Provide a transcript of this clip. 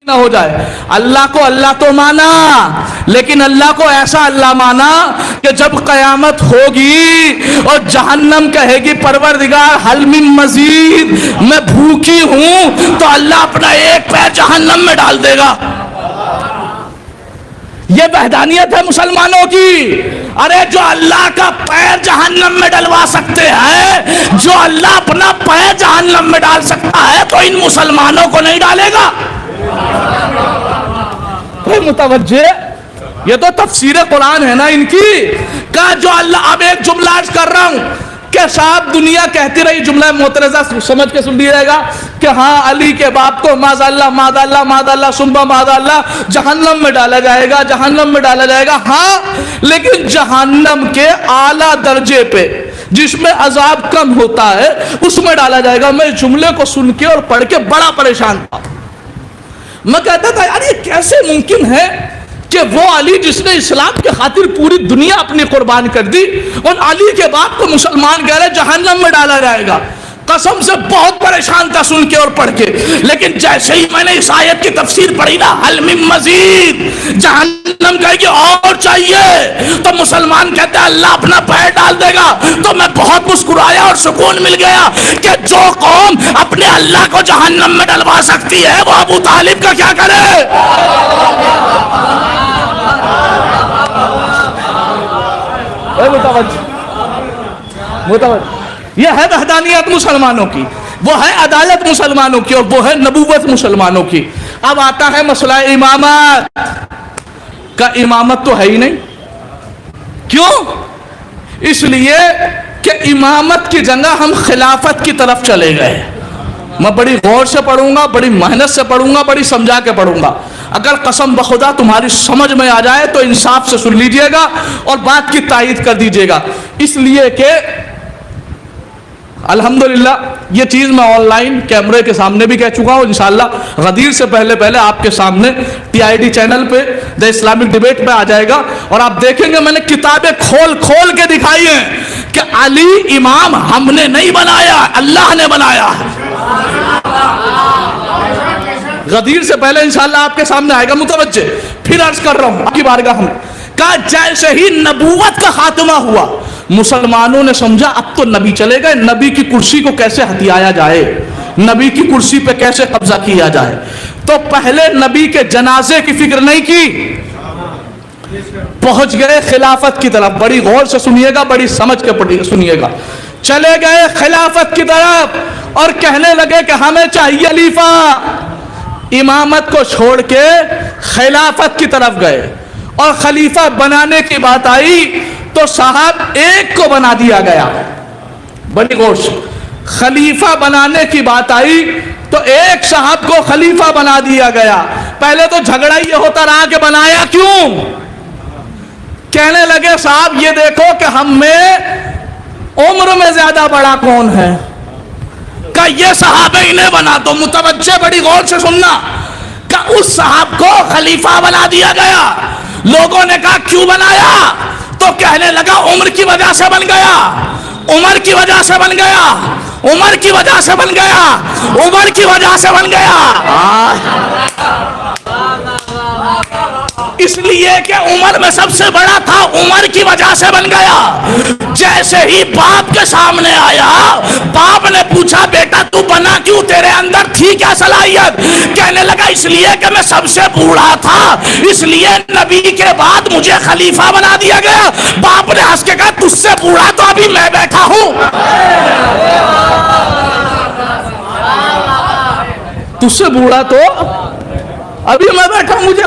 نہ ہو جائے. اللہ کو اللہ تو مانا, لیکن اللہ کو ایسا اللہ مانا کہ جب قیامت ہوگی اور جہنم کہے گی پروردگار حل من مزید, میں بھوکی ہوں, تو اللہ اپنا ایک پیر جہنم میں ڈال دے گا. یہ وحدانیت ہے مسلمانوں کی. ارے جو اللہ کا پیر جہنم میں ڈلوا سکتے ہیں, جو اللہ اپنا پیر جہنم میں ڈال سکتا ہے, تو ان مسلمانوں کو نہیں ڈالے گا. کوئی متوجہ؟ یہ تو تفسیر قرآن ہے نا ان کی. کہ جو اللہ, اب ایک جملہ عرض کر رہا ہوں کہ صاحب دنیا کہتی رہی, جملہ معترضہ سمجھ کے سن لیا جائے گا کہ ہاں علی کے باپ کو ماذا اللہ ماذا اللہ ماذا اللہ سنبا ماذا اللہ جہنم میں ڈالا جائے گا, جہنم میں ڈالا جائے گا. ہاں, لیکن جہنم کے اعلیٰ درجے پہ جس میں عذاب کم ہوتا ہے اس میں ڈالا جائے گا. میں اس جملے کو سن کے اور پڑھ کے بڑا پریشان تھا. میں کہتا تھا یار یہ کیسے ممکن ہے کہ وہ علی جس نے اسلام کے خاطر پوری دنیا اپنی قربان کر دی, اور علی کے باپ کو مسلمان کہہ رہے جہنم میں ڈالا جائے گا. قسم سے بہت پریشان تھا سن کے اور پڑھ کے. لیکن جیسے ہی میں نے اس آیت کی تفسیر پڑھی نا, حل من مزید, جہنم کہے گی اور چاہیے, تو مسلمان کہتے ہیں اللہ اپنا پیر ڈال دے گا. تو میں بہت مسکرایا اور سکون مل گیا کہ جو قوم اپنے اللہ کو جہنم میں ڈلوا سکتی ہے وہ ابو طالب کا کیا کرے. یہ ہے وحدانیت مسلمانوں کی, وہ ہے عدالت مسلمانوں کی, اور وہ ہے نبوت مسلمانوں کی. اب آتا ہے مسئلہ امامت کا. امامت تو ہے ہی نہیں. کیوں؟ اس لیے کہ امامت کی جگہ ہم خلافت کی طرف چلے گئے. میں بڑی غور سے پڑھوں گا, بڑی محنت سے پڑھوں گا, بڑی سمجھا کے پڑھوں گا. اگر قسم بخدا تمہاری سمجھ میں آ جائے تو انصاف سے سن لیجئے گا اور بات کی تائید کر دیجئے گا. اس لیے کہ الحمدللہ یہ چیز میں آن لائن کیمرے کے سامنے بھی کہہ چکا ہوں. انشاءاللہ غدیر سے پہلے آپ کے سامنے TID چینل پہ دا اسلامک ڈیبیٹ پہ آ جائے گا, اور آپ دیکھیں گے میں نے کتابیں کھول کے دکھائی ہیں کہ علی امام ہم نے نہیں بنایا, اللہ نے بنایا ہے. غدیر سے پہلے انشاءاللہ آپ کے سامنے آئے گا. متوجہ پھر عرض کر رہا ہوں آپ کی بارگاہ میں کہ جیسے ہی نبوت کا خاتمہ ہوا, مسلمانوں نے سمجھا اب تو نبی چلے گئے, نبی کی کرسی کو کیسے ہتھیایا جائے, نبی کی کرسی پہ کیسے قبضہ کیا جائے. تو پہلے نبی کے جنازے کی فکر نہیں کی, پہنچ گئے خلافت کی طرف. بڑی غور سے سنیے گا, بڑی سمجھ کے سنیے گا. چلے گئے خلافت کی طرف اور کہنے لگے کہ ہمیں چاہیے خلیفہ. امامت کو چھوڑ کے خلافت کی طرف گئے, اور خلیفہ بنانے کی بات آئی تو صاحب ایک کو بنا دیا گیا. بڑی غور سے خلیفہ بنانے کی بات آئی تو ایک صاحب کو خلیفہ بنا دیا گیا. پہلے تو جھگڑا یہ ہوتا رہا کہ بنایا کیوں. کہنے لگے صاحب یہ دیکھو کہ ہم میں عمر میں زیادہ بڑا کون ہے, کہ یہ صحابہ ہی نے بنا. تو متوجہ بڑی غور سے سننا کہ اس صاحب کو خلیفہ بنا دیا گیا. لوگوں نے کہا کیوں بنایا, تو کہنے لگا عمر کی وجہ سے بن گیا, عمر کی وجہ سے بن گیا, عمر کی وجہ سے بن گیا, عمر کی وجہ سے بن گیا. اس لیے کہ عمر میں سب سے بڑا تھا, عمر کی وجہ سے بن گیا. جیسے ہی باپ کے سامنے آیا, باپ نے پوچھا بیٹا تو بنا کیوں, تیرے اندر تھی کیا صلاحیت. کہنے لگا اس لیے کہ میں سب سے بوڑھا تھا, اس لیے نبی کے بعد مجھے خلیفہ بنا دیا گیا. باپ نے ہنس کے کہا تجھ سے بوڑھا تو ابھی میں بیٹھا ہوں, تجھ سے بوڑھا تو ابھی میں بیٹھا ہوں, مجھے